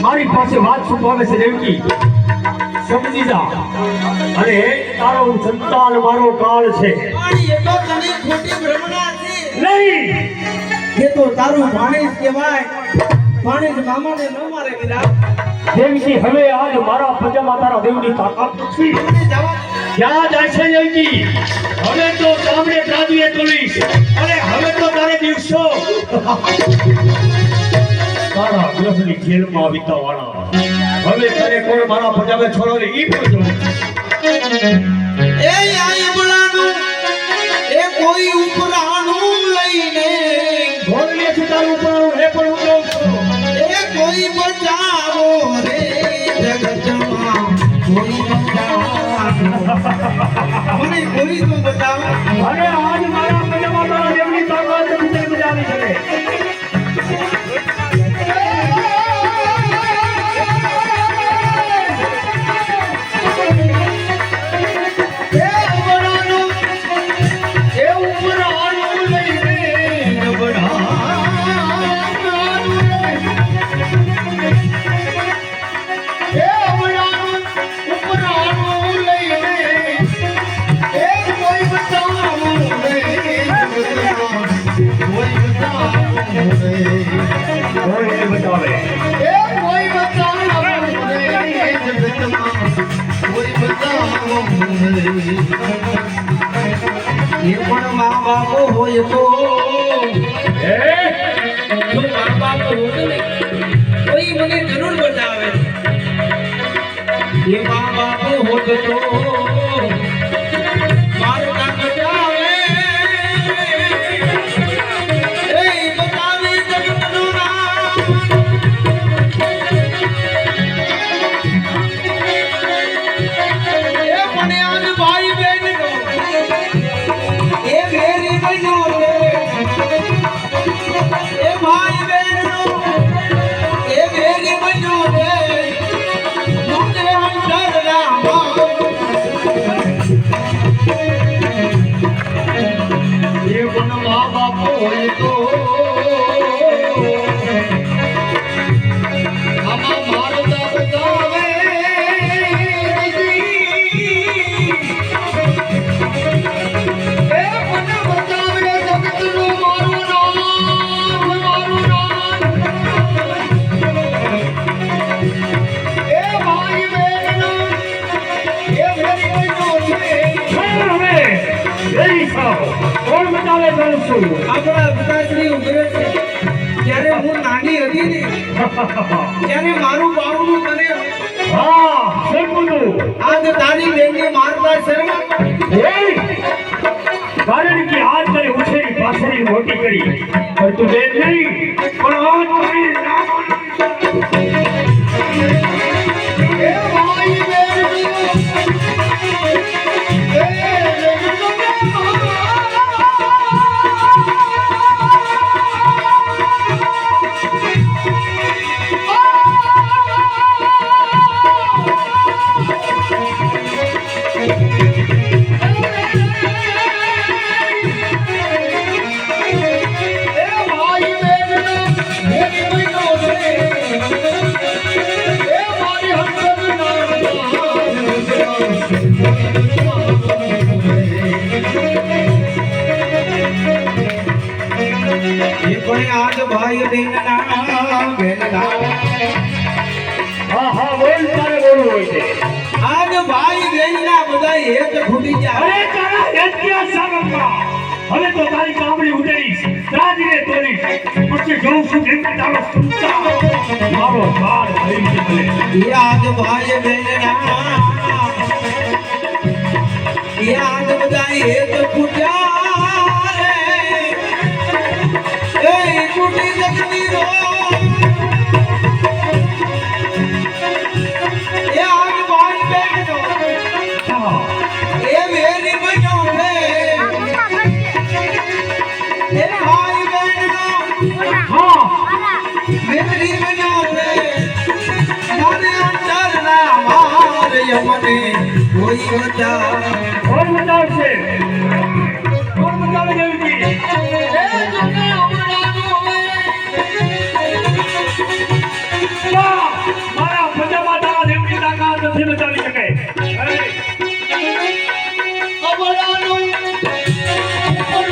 મારી પાસે વાત છુપાવે છે દેવકી સમજી જા અને તારો સંતાન મારો કાળ છે પણ એ તો તને ખોટી ભ્રમણા છે નહીં એ તો તારું ભાણેજ કહેવાય ભાણેજ મામાને ન મારે વિના દેવકી હવે આજ મારા પંજામાં તારા દેવની તાકાત નથી ક્યાં જાય છે દેવકી હવે તો સામે ગાદીએ તોલીશ અને હવે તો તારે દિવસો તારા ગ્રહની જેલમાં વિતાવાના હવે તને કોઈ મારા પંજાબે છોડો ઈ પણ એ આય બોલાનું એ કોઈ ઉપરાણું લઈને બોલીએ છે તારું ઉપરાણું હે પણ હું કહું છું એ કોઈ બચાવો રે જગતમાં કોઈ બચાવો મને કોઈ તો બચાવો અરે આજ મારા પંજાબમાં તારા દેવની તાકાત નથી બજાવી શકે ये पण माँ बाप होय तो जो माँ बाप होत नहीं कोई मने जरूर बचावे ये माँ बाप होत तो मारो ना बचावे ए बचावे जगतनो नाम ए पण आज भाई बहन नो ए मेरी बहनो रे ए भाई बहनो ए मेरी बहनो रे मुझे अंदर रामा ये पण माँ बाप होय तो आमा मारता बचावे આપણા પિતાશ્રી ઉભરે છે જ્યારે હું નાની હતી ને ત્યારે મારું બાવનું તને હા શેકુનું આજ તારી બેનને મારતા શર્મા કારણ કે આજ તને ઉછેરી પાછળની મોટી કરી પણ તું બેન નહીં પણ આજ તારી એ ભાઈ બેન आज भाई बेनना बेनना હા હા બોલ તારે બોલવું હોય છે आज भाई बेनना બધા એક ખૂટી જાય અરે તારા યજ્ઞ સાગરમાં હવે તો તારી કામડી ઉતરીશ ત્રાજીને તોડીશ પછી જોઉં છું કે તારો સંતાન મારો બાળ થઈ નીકળે आज भाई बेनना आज બધા એક ખૂટ્યા રે એ ખૂટી જગતી રો એ आज भाई बेनो એ મેરી બનો રે એ ભાઈ બેનો હા મેરી બનો રે મારે અંતર ના માર યમને કોઈ બચા